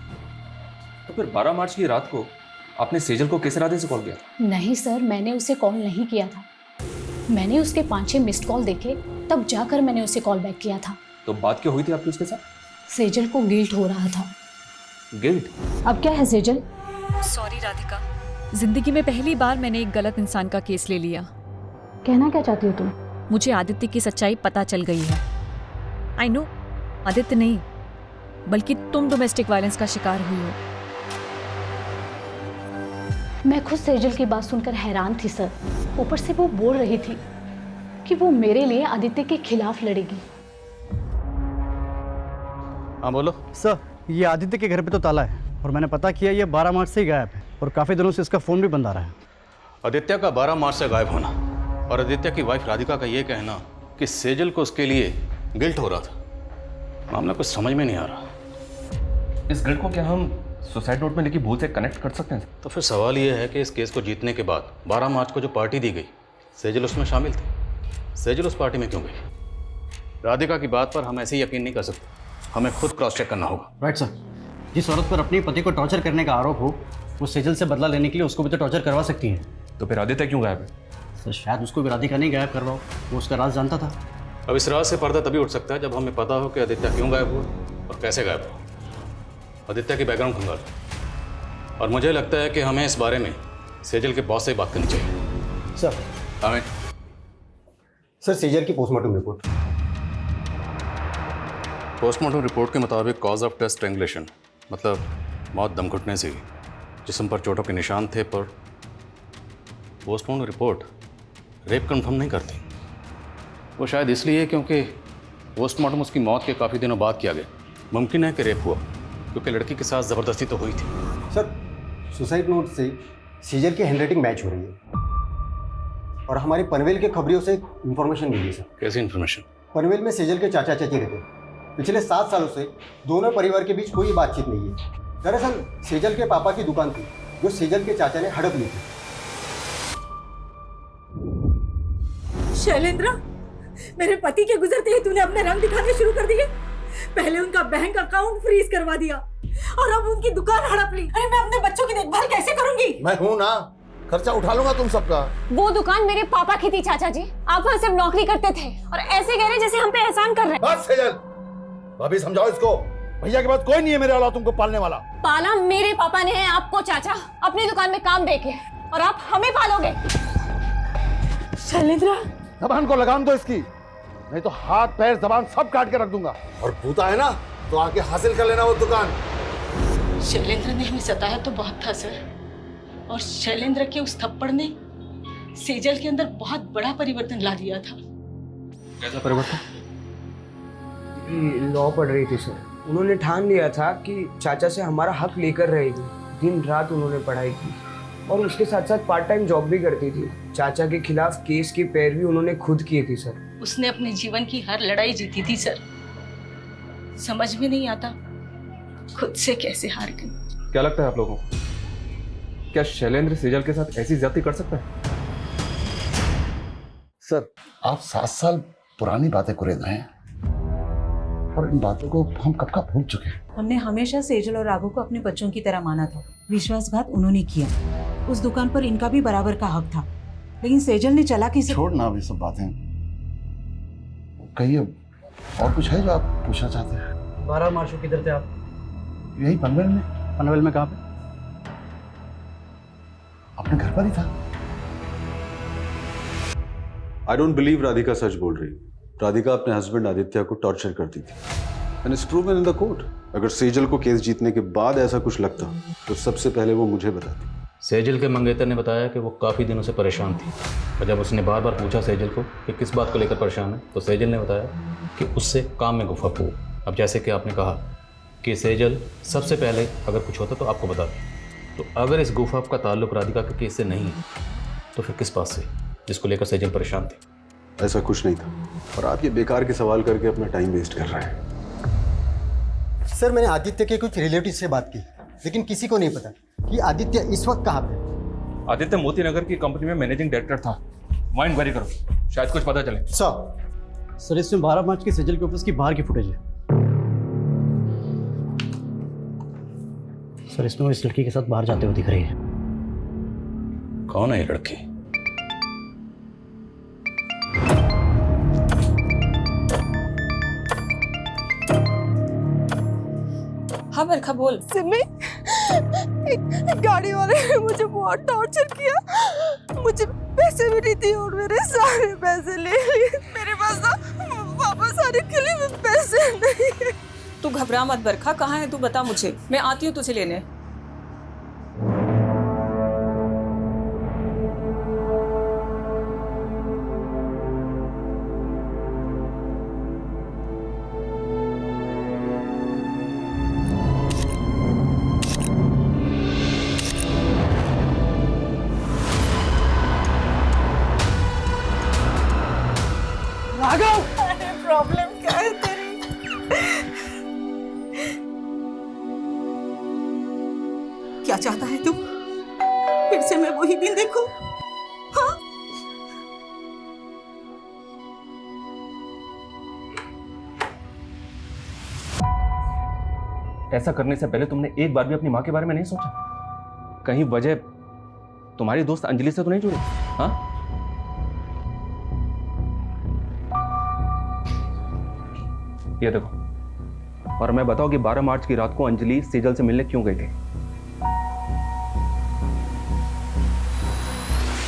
S17: तो फिर 12 मार्च की रात को आपने सेजल को किस इरादे से कॉल किया?
S18: नहीं सर, मैंने उसे कॉल नहीं किया था। मैंने उसके 5-6 मिस्ड कॉल देखे, तब जाकर मैंने उसे कॉल बैक किया था।
S17: तो बात क्या हुई थी आपकी उसके साथ?
S18: सेजल को गिल्ट हो रहा था।
S17: गिल्ट?
S18: अब क्या है सेजल?
S13: सॉरी राधिका, जिंदगी में पहली बार मैंने एक गलत इंसान का केस ले लिया।
S18: कहना क्या चाहती हो तुम?
S13: मुझे आदित्य की सच्चाई पता चल गई है। आई नो, आदित्य नहीं बल्कि तुम डोमेस्टिक वायलेंस का शिकार हुई हो।
S18: मैं खुद सेजल की बात सुनकर हैरान थी सर। ऊपर से वो बोल रही थी कि वो मेरे लिए आदित्य के खिलाफ लड़ेगी।
S1: हाँ बोलो।
S14: सर ये आदित्य के घर पे तो ताला है और मैंने पता किया ये 12 मार्च से ही गायब है और काफ़ी दिनों से इसका फ़ोन भी बंद आ रहा है।
S1: आदित्य का 12 मार्च से गायब होना और आदित्य की वाइफ राधिका का ये कहना कि सेजल को उसके लिए गिल्ट हो रहा था, मामला कुछ समझ में नहीं आ रहा।
S17: इस गिल्ट को क्या हम सुसाइड नोट में लिखी भूल से कनेक्ट कर सकते हैं?
S1: तो फिर सवाल ये है कि इस केस को जीतने के बाद 12 मार्च को जो पार्टी दी गई, सेजल उसमें शामिल थी। सेजल उस पार्टी में क्यों गई? राधिका की बात पर हम ऐसे ही यकीन नहीं कर सकते, हमें खुद क्रॉस चेक करना होगा।
S14: Right sir. जिस औरत पर अपने पति को टॉर्चर करने का आरोप हो, वो सेजल से बदला लेने के लिए उसको भी तो टॉर्चर करवा सकती है।
S17: तो फिर आदित्य क्यों गायब है?
S14: सर शायद उसको भी राधिका नहीं गायब करवाओ, वो उसका राज जानता था।
S1: अब इस राज से पर्दा तभी उठ सकता है जब हमें पता हो कि आदित्य क्यों गायब हुआ और कैसे गायब हुआ। आदित्य की बैकग्राउंड खंगाल, और मुझे लगता है कि हमें इस बारे में सेजल के बॉस से बात करनी चाहिए।
S5: सर
S1: हमें
S5: सर सेजल की पोस्टमार्टम रिपोर्ट।
S1: पोस्टमार्टम रिपोर्ट के मुताबिक कॉज ऑफ डेथ स्ट्रैंगुलेशन, मतलब मौत दम घुटने से हुई। जिस्म पर चोटों के निशान थे, पर पोस्टमार्टम रिपोर्ट रेप कंफर्म नहीं करती। वो शायद इसलिए क्योंकि पोस्टमार्टम उसकी मौत के काफ़ी दिनों बाद किया गया। मुमकिन है कि रेप हुआ, क्योंकि लड़की के साथ ज़बरदस्ती तो हुई थी।
S5: सर सुसाइड नोट से सेजल की हैंडराइटिंग मैच हो रही है और हमारे पनवेल के खबरियों से इन्फॉर्मेशन मिली है सर।
S1: कैसी इन्फॉर्मेशन?
S5: पनवेल में सेजल के चाचा चाची रहते हैं। पिछले 7 सालों से दोनों परिवार के बीच कोई बातचीत नहीं है। दरअसल सेजल के पापा की दुकान थी जो सेजल के चाचा ने हड़प ली थी।
S12: शैलेंद्र, मेरे पति के गुजरते ही तूने अपने रंग दिखाने शुरू कर दिए। पहले उनका बैंक अकाउंट फ्रीज करवा दिया और अब उनकी दुकान हड़प ली। अरे मैं अपने बच्चों की देखभाल कैसे करूंगी?
S19: मैं हूं ना, खर्चा उठा लूंगा तुम सबका।
S3: वो दुकान मेरे पापा की थी चाचा जी, आप वहाँ सिर्फ नौकरी करते थे और ऐसे कह रहे जैसे हम पे एहसान कर रहे हैं।
S19: बस सेजल, भाभी समझाओ इसको। भैया के बाद कोई नहीं है मेरे अलावा तुमको पालने वाला।
S3: पाला मेरे पापा ने है आपको चाचा, अपनी दुकान में काम देके, और आप हमें पालोगे।
S12: शैलेंद्र,
S19: जबान को लगाम दो इसकी, नहीं तो हाथ पैर जबान सब काट के रख दूंगा। और भूता है ना तो आके हासिल कर लेना वो दुकान।
S12: शैलेंद्र ने हमें सताया तो बहुत था सर, और शैलेंद्र के उस थप्पड़ ने सेजल के अंदर बहुत बड़ा परिवर्तन ला दिया था।
S17: कैसा परिवर्तन?
S9: लॉ पढ़ रही थी सर। उन्होंने ठान लिया था कि चाचा से हमारा हक लेकर रहेगी। दिन रात उन्होंने पढ़ाई की और उसके साथ साथ पार्ट टाइम जॉब भी करती थी। चाचा के खिलाफ केस की पैरवी उन्होंने खुद की थी सर।
S12: उसने अपने जीवन की हर लड़ाई जीती थी सर। समझ में नहीं आता खुद से कैसे हार गई।
S17: क्या लगता है आप लोगों को, क्या शैलेंद्र सेजल के साथ ऐसी ज्यादती कर सकता है?
S19: सर आप 7 साल पुरानी बातें कुरेद रहे हैं और इन बातों को हम कब का भूल चुके हैं।
S20: हमने हमेशा सेजल और राघव को अपने बच्चों की तरह माना था। विश्वासघात उन्होंने किया। उस दुकान पर इनका भी बराबर का हक था, लेकिन सेजल ने चालाकी से।
S19: छोड़ना अभी सब बातें, कहिए और कुछ है जो आप पूछना चाहते हैं?
S14: 12 मार्च को किधर थे आप?
S19: यही पनवेल में।
S14: पनवेल में कहाँ पे?
S11: अपने घर पर ही था। आई डोंट बिलीव राधिका सच बोल रही। राधिका अपने हस्बैंड आदित्य को टॉर्चर करती थी and it's proven in the court. अगर सेजल को केस जीतने के बाद ऐसा कुछ लगता तो सबसे पहले वो मुझे बताती।
S1: सेजल के मंगेतर ने बताया कि वो काफ़ी दिनों से परेशान थी, और जब उसने बार बार पूछा सेजल को कि किस बात को लेकर परेशान है, तो सेजल ने बताया कि उससे काम में गुफा हो। अब जैसे कि आपने कहा कि सेजल सबसे पहले अगर कुछ होता तो आपको बताती, तो अगर इस गुफा का ताल्लुक राधिका के केस से नहीं है तो फिर किस बात से, जिसको लेकर सेजल परेशान थी?
S11: ऐसा कुछ नहीं था, और आप ये बेकार के सवाल करके अपना टाइम वेस्ट कर रहे हैं।
S5: सर मैंने आदित्य के कुछ रिलेटिव से बात की, लेकिन किसी को नहीं पता कि आदित्य इस वक्त कहाँ पे।
S17: आदित्य मोती नगर की कंपनी में मैनेजिंग डायरेक्टर था। वहाँ इंक्वायरी करो, शायद कुछ पता चले।
S14: सर इसमें 12 मार्च के सेजल के ऑफिस की बाहर की फुटेज है। सर इसमें वो इस लड़की के साथ बाहर जाते हुए दिख रही है।
S1: कौन है ये लड़की?
S16: हाँ बरखा बोल।
S12: सिमी, एक गाड़ी वाले ने मुझे बहुत टॉर्चर किया। मुझे पैसे भी नहीं दिए और मेरे सारे पैसे ले लिए। मेरे पास तो वापस आने के लिए पैसे नहीं है।
S16: तू घबरा मत बरखा, कहाँ है तू बता मुझे, मैं आती हूँ तुझे लेने।
S12: क्या चाहता है तू? फिर से मैं वही दिन देखूं? हाँ?
S17: ऐसा करने से पहले तुमने एक बार भी अपनी माँ के बारे में नहीं सोचा? कहीं वजह तुम्हारी दोस्त अंजलि से तो नहीं जुड़ी? हाँ? ये देखो, और मैं बताऊं कि 12 मार्च की रात को अंजलि सेजल से मिलने क्यों गई थी?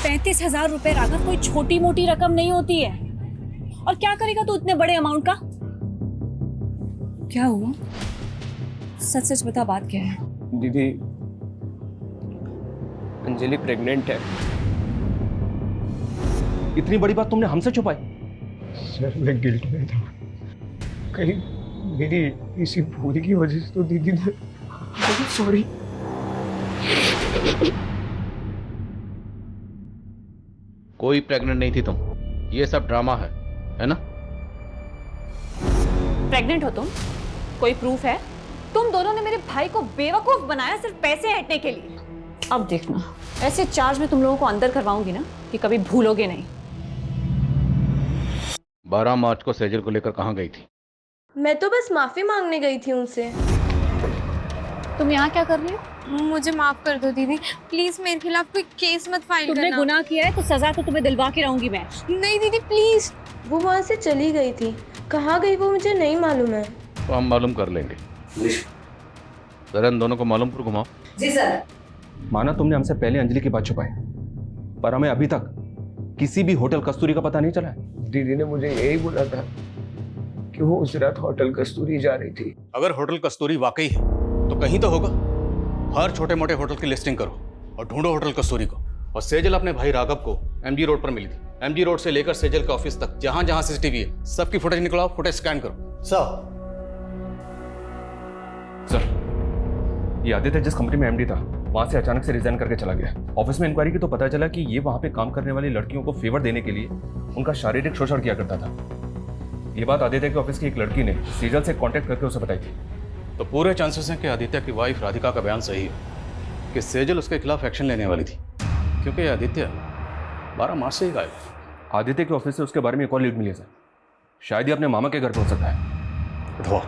S3: 35,000 रुपए राघव कोई छोटी मोटी रकम नहीं होती है। और क्या करेगा तू इतने बड़े अमाउंट का? क्या हुआ? सच सच बता, बात क्या है?
S6: दीदी, अंजलि प्रेग्नेंट है।
S17: इतनी बड़ी बात तुमने हमसे छुपाई?
S9: सर, मैं गिल्ट में था। कहीं मेरी इसी भूल की वजह से तो दीदी ने। सॉरी।
S1: कोई प्रेग्नेंट नहीं थी तुम, ये सब ड्रामा है ना?
S3: प्रेग्नेंट हो तुम? कोई प्रूफ है? तुम दोनों ने मेरे भाई को बेवकूफ बनाया सिर्फ पैसे हटने के लिए। अब देखना, ऐसे चार्ज में तुम लोगों को अंदर करवाऊंगी ना कि कभी भूलोगे नहीं।
S1: 12 मार्च को सेजल को लेकर कहाँ गई थी?
S21: मैं तो बस माफी मांगने गई थी उनसे।
S3: तुम यहाँ क्या कर रही हो?
S21: मुझे माफ कर दो दीदी, प्लीज मेरे खिलाफ कोई केस मत फाइल करना।
S3: तुमने गुनाह किया है तो सजा तो तुम्हें दिलवा के रहूंगी मैं।
S21: नहीं दीदी प्लीज। वो वहाँ से चली गई थी, कहाँ गई वो मुझे नहीं मालूम है।
S1: तो हम मालूम कर लेंगे। जरा इन दोनों को मालूम पर घुमाओ।
S21: जी सर।
S17: माना तुमने हमसे पहले अंजलि की बात छुपाई, पर हमें अभी तक किसी भी होटल कस्तूरी का पता नहीं चला है।
S9: दीदी ने मुझे यही बोला था कि वो उस रात होटल कस्तूरी जा रही थी।
S1: अगर होटल कस्तूरी वाकई है तो कहीं तो होगा। हर छोटे मोटे होटल की लिस्टिंग करो और ढूंढो होटल कस्तूरी को। और सेजल अपने भाई राघव को एमजी रोड पर मिली थी। एमजी रोड से लेकर सेजल के ऑफिस तक जहां जहां सीसीटीवी है सबकी फुटेज निकलाओ, फुटेज स्कैन करो।
S17: सर, ये आदित्य जिस कंपनी में एमडी था वहां से अचानक से रिजाइन करके चला गया। ऑफिस में इंक्वायरी की तो पता चला कि ये वहां पे काम करने वाली लड़कियों को फेवर देने के लिए उनका शारीरिक शोषण किया करता था। ये बात आदित्य के ऑफिस की एक लड़की ने सेजल से कांटेक्ट करके उसे बताई थी।
S1: तो पूरे चांसेस हैं कि आदित्य की वाइफ राधिका का बयान सही है कि सेजल उसके खिलाफ एक्शन लेने वाली थी, क्योंकि आदित्य 12 मार्च से ही गायब।
S17: आदित्य के ऑफिस से उसके बारे में एक और लीड मिली है सर। शायद ही अपने मामा के घर पहुंच सकता है।
S1: उठवा।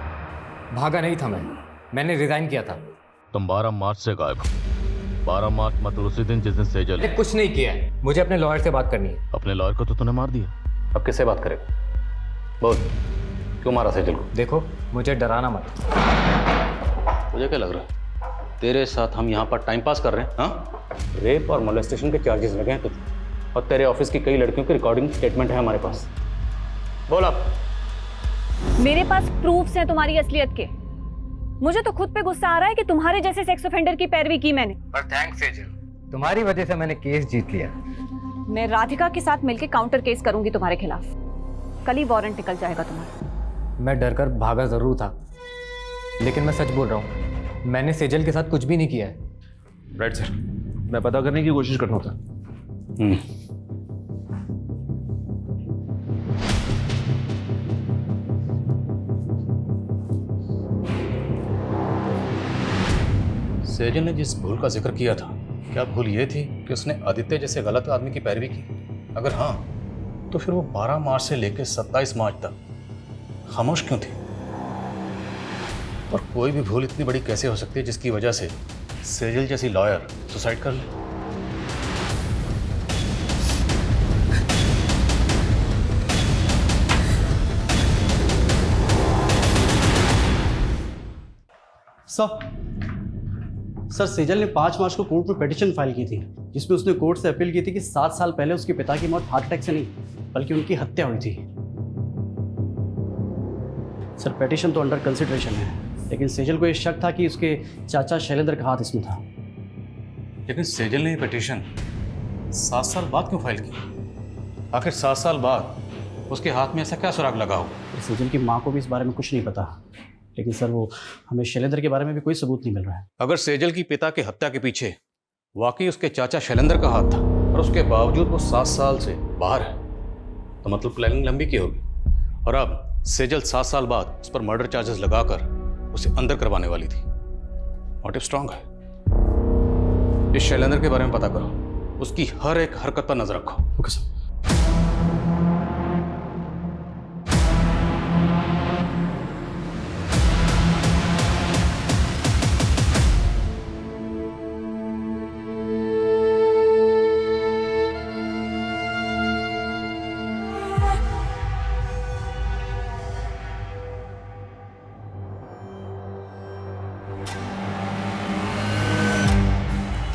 S6: भागा नहीं था मैंने रिजाइन किया था।
S1: तुम 12 मार्च से गायब हो। 12 मार्च मतलब उसी दिन जिस दिन सेजल।
S6: मैंने कुछ नहीं किया है, मुझे अपने लॉयर से बात करनी है।
S1: अपने लॉयर को तो तूने मार दिया, अब किससे बात करेगा? बोल, क्यों मारा सेजल को?
S6: देखो, मुझे डराना मत।
S1: मुझे क्या लग रहा है तेरे साथ हम यहाँ पर टाइम पास कर रहे हैं? हाँ, रेप और मोलेस्टेशन के चार्जेस लगे हैं तुझे, और तेरे ऑफिस की कई लड़कियों की रिकॉर्डिंग स्टेटमेंट है हमारे पास। बोल अब।
S3: मेरे पास प्रूफ्स हैं तुम्हारी असलियत के। मुझे तो खुद पे गुस्सा आ रहा है कि तुम्हारे जैसे सेक्स ऑफेंडर की पैरवी की मैंने।
S6: पर थैंक्स सेजल, तुम्हारी वजह से मैंने केस जीत लिया।
S3: मैं राधिका के साथ मिलकर काउंटर केस करूंगी तुम्हारे खिलाफ। कल ही वारंट निकल जाएगा तुम्हारा।
S6: मैं डरकर भागा जरूर था, लेकिन मैं सच बोल रहा हूँ, मैंने सेजल के साथ कुछ भी नहीं किया है।
S17: राइट सर, मैं पता करने की कोशिश कर रहा था।
S1: सेजल ने जिस भूल का जिक्र किया था, क्या भूल ये थी कि उसने आदित्य जैसे गलत आदमी की पैरवी की? अगर हाँ, तो फिर वो 12 मार्च से लेकर 27 मार्च तक खामोश क्यों थी? और कोई भी भूल इतनी बड़ी कैसे हो सकती है जिसकी वजह से सेजल जैसी लॉयर सुसाइड कर ले?
S14: सर, सेजल ने 5 मार्च को कोर्ट में पिटीशन फाइल की थी, जिसमें उसने कोर्ट से अपील की थी कि 7 साल पहले उसके पिता की मौत हार्ट अटैक से नहीं बल्कि उनकी हत्या हुई थी। सर, पिटीशन तो अंडर कंसिडरेशन है, लेकिन सेजल को ये शक था कि उसके चाचा शैलेंद्र का हाथ इसमें था।
S1: लेकिन सेजल ने ये पिटीशन 7 साल बाद क्यों फाइल की? आखिर 7 साल बाद उसके हाथ में ऐसा क्या सुराग लगा हो?
S14: सेजल की माँ को भी इस बारे में कुछ नहीं पता, लेकिन सर वो हमें शैलेंद्र के बारे में भी कोई सबूत नहीं मिल रहा है।
S1: अगर सेजल की पिता की हत्या के पीछे वाकई उसके चाचा शैलेंद्र का हाथ था और उसके बावजूद वो 7 साल से बाहर है, तो मतलब प्लानिंग लंबी की होगी। और अब सेजल 7 साल बाद उस पर मर्डर चार्जेस लगाकर उसे अंदर करवाने वाली थी। मोटिव स्ट्रांग है। इस शैलेंद्र के बारे में पता करो, उसकी हर एक हरकत पर नजर रखो।
S7: Okay sir.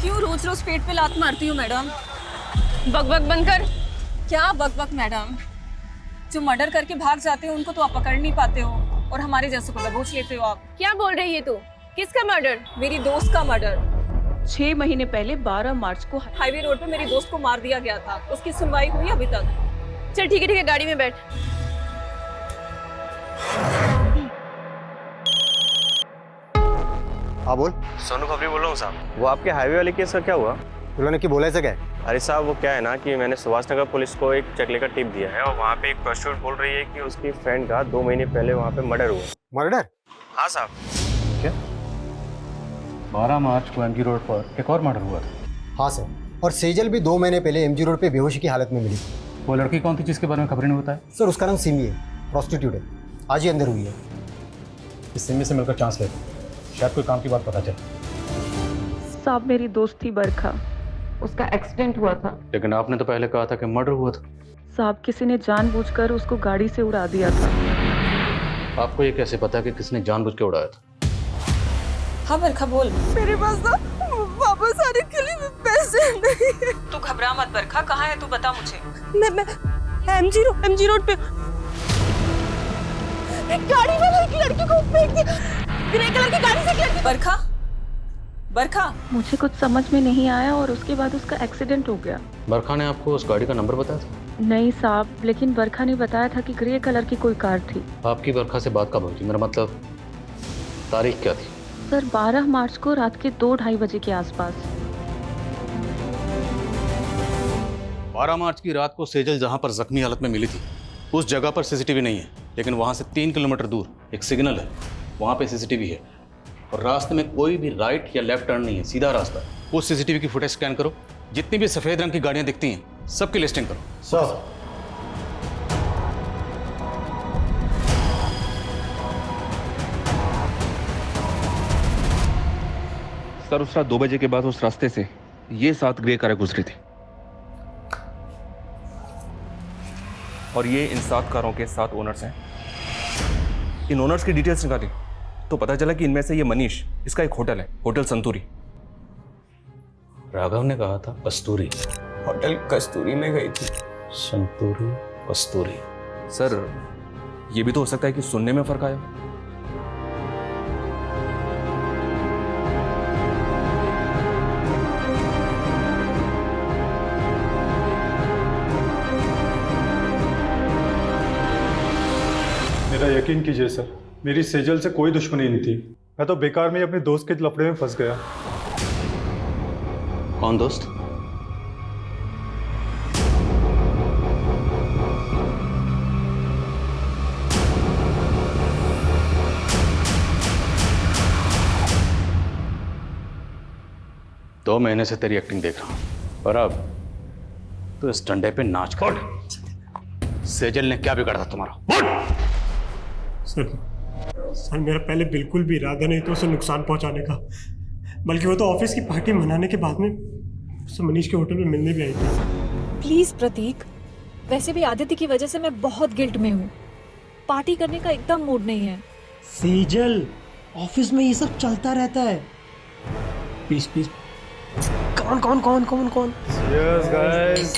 S16: क्यों रोज रोज पेट पे लात मारती हूँ मैडम? बकबक बंद कर। क्या बकबक मैडम? जो मर्डर करके भाग जाते हो उनको तो आप पकड़ नहीं पाते हो और हमारे जैसे को दबोच लेते हो आप। क्या बोल रही है तू? किसका मर्डर? मेरी दोस्त का मर्डर। 6 महीने पहले 12 मार्च को हाईवे रोड पे मेरी दोस्त को मार दिया गया था। उसकी सुनवाई हुई अभी तक? चल ठीक है गाड़ी में बैठ।
S5: हाँ बोल।
S4: सोनू खबरी बोल रहा हूँ साहब। वो आपके हाईवे वाले केस का क्या हुआ?
S5: उन्होंने क्या बोला है क्या?
S4: अरे साहब वो क्या है ना कि मैंने सुभाष नगर पुलिस को एक चेक लेकर टिप दिया है और वहाँ पे एक प्रोस्टिट्यूट बोल रही है कि उसकी फ्रेंड का 2 महीने पहले वहाँ पे मर्डर हुआ।
S5: मर्डर?
S4: हाँ साहब।
S1: क्या 12 मार्च को एमजी रोड पर एक और मर्डर हुआ था?
S5: हाँ सर, और सेजल भी 2 महीने पहले एमजी रोड पे बेहोशी की हालत में मिली।
S1: वो लड़की कौन थी जिसके बारे में खबरें नहीं बताया?
S5: सर उसका नाम सिमी है, प्रोस्टिट्यूट है, आज ही अंदर हुई है।
S1: इस सिमी से मिलकर चांस लेते, शायद कोई काम की बात पता चले।
S16: साहब मेरी दोस्त थी बरखा, उसका एक्सीडेंट हुआ था।
S1: लेकिन आपने तो पहले कहा था कि मर्डर हुआ था।
S16: साहब किसी ने जानबूझकर उसको गाड़ी से उड़ा दिया था।
S1: आपको ये कैसे पता कि किसने जानबूझ के उड़ाया था?
S16: हाँ बरखा बोल। मेरे पास ना वापस आने के लिए पैसे नहीं है। तू घबरा मत बरखा, कहाँ है तू बता मुझे। मैं एमजी रोड पे गाड़ी वाले एक लड़की को फेंक दिया, ग्रे कलर की गाड़ी से एक लड़की। बरखा मुझे कुछ समझ में नहीं आया और उसके बाद उसका एक्सीडेंट हो गया।
S1: बरखा ने आपको उस गाड़ी का नंबर बताया था?
S16: नहीं साहब, लेकिन बरखा ने बताया था कि ग्रे कलर की कोई कार थी।
S1: आपकी बरखा से बात कब हुई थी? मेरा मतलब तारीख क्या थी?
S16: सर 12 मार्च को रात के 2-2:30 बजे के आसपास।
S1: 12 मार्च की रात को सेजल जहां पर जख्मी हालत में मिली थी उस जगह पर सीसीटीवी नहीं है, लेकिन वहां से 3 किलोमीटर दूर एक सिग्नल है, वहां पे सीसीटीवी है और रास्ते में कोई भी राइट या लेफ्ट टर्न नहीं है, सीधा रास्ता है। उस सीसीटीवी की फुटेज स्कैन करो, जितनी भी सफेद रंग की गाड़ियां दिखती हैं सबकी लिस्टिंग करो।
S17: सर उस रात 2 बजे के बाद उस रास्ते से ये 7 ग्रे कारें गुजरी थी और ये इन 7 कारों के 7 ओनर्स हैं। इन ओनर्स की डिटेल्स निकाली तो पता चला कि इनमें से ये मनीष, इसका एक होटल है, होटल संतूरी।
S1: राघव ने कहा था कस्तूरी।
S9: होटल कस्तूरी में गई थी।
S1: संतूरी कस्तूरी।
S17: सर ये भी तो हो सकता है कि सुनने में फर्क आया।
S22: मेरा यकीन कीजिए सर, मेरी सेजल से कोई दुश्मनी नहीं थी। मैं तो बेकार में ही अपने दोस्त के लफड़े में फंस गया।
S1: कौन दोस्त? दो महीने से तेरी एक्टिंग देख रहा हूं और अब तो इस डंडे पे नाच कर। सेजल ने क्या बिगाड़ा था तुम्हारा?
S23: सर मेरा पहले बिल्कुल भी इरादा नहीं था उसे नुकसान पहुंचाने का, बल्कि वो तो ऑफिस की पार्टी मनाने के बाद में उससे मनीष के होटल में मिलने भी आई थी।
S16: प्लीज प्रतीक, वैसे भी आदित्य की वजह से मैं बहुत गिल्ट में हूँ। पार्टी करने का एकदम मूड नहीं है।
S7: सेजल, ऑफिस में ये सब चलता रहता है। Please please. कौन?
S22: Cheers guys.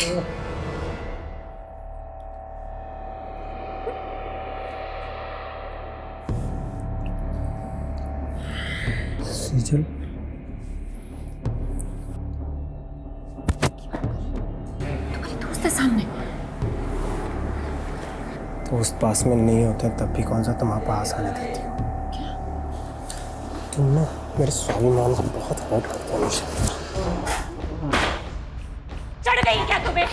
S7: सेजल,
S16: दोस्त है सामने।
S7: दोस्त पास में नहीं होते तब भी कौन सा तुम्हारे पास आने देती हो? तुम ना मेरे स्वाभिमान को बहुत हर्ट करते हो मुझे।
S16: चढ़ गई क्या तुम्हें?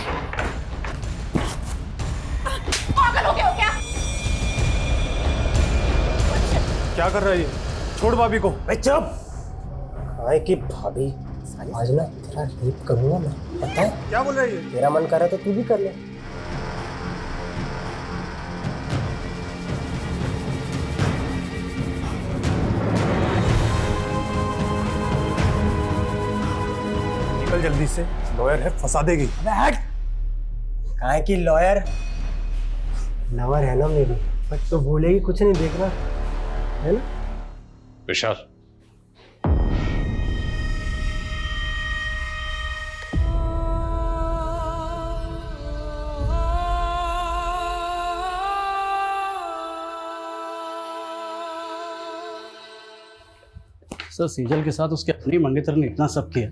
S16: पागल हो गए हो क्या?
S22: क्या कर रहा है ये? छोड़ भाभी को।
S7: चुप। काय की भाभी? आज ना तेरा रेप करूंगा मैं, पता है?
S19: क्या बोल रही है?
S7: तेरा मन कर रहा है तो तू भी कर ले।
S19: निकल जल्दी से, लॉयर है, फंसा देगी।
S7: अबे हट! काहे की लॉयर, लवर है ना मेरी, बट तो भूलेगी कुछ नहीं, देखना है ना।
S1: विशाल,
S14: सर सेजल के साथ उसके अपने मंगेतर ने इतना सब किया,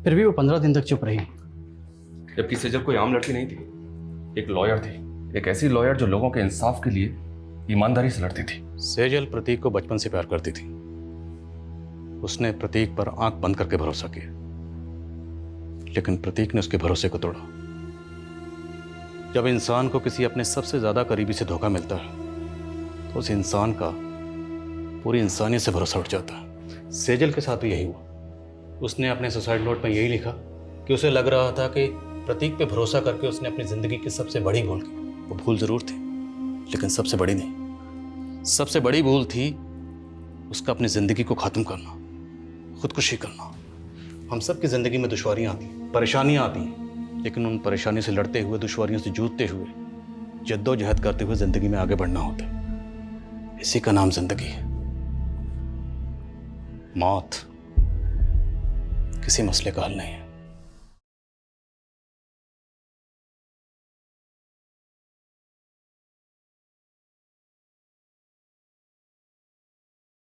S14: फिर भी वो 15 दिन तक चुप रही।
S17: जबकि सेजल कोई आम लड़की नहीं थी, एक लॉयर थी, एक ऐसी लॉयर जो लोगों के इंसाफ के लिए ईमानदारी से लड़ती थी।
S1: सेजल प्रतीक को बचपन से प्यार करती थी। उसने प्रतीक पर आंख बंद करके भरोसा किया, लेकिन प्रतीक ने उसके भरोसे को तोड़ा। जब इंसान को किसी अपने सबसे ज्यादा करीबी से धोखा मिलता है तो उस इंसान का पूरी इंसानियत से भरोसा उठ जाता है। सेजल के साथ भी यही हुआ। उसने अपने सुसाइड नोट में यही लिखा कि उसे लग रहा था कि प्रतीक पे भरोसा करके उसने अपनी जिंदगी की सबसे बड़ी भूल की। वो भूल जरूर थी, लेकिन सबसे बड़ी नहीं। सबसे बड़ी भूल थी उसका अपनी जिंदगी को खत्म करना, खुदकुशी करना। हम सब की जिंदगी में दुश्वारियां आती हैं, परेशानियां आती हैं, लेकिन उन परेशानी से लड़ते हुए, दुश्वारियों से जूझते हुए, जद्दोजहद करते हुए जिंदगी में आगे बढ़ना होता है। इसी का नाम जिंदगी है। मौत किसी मसले का हल नहीं है।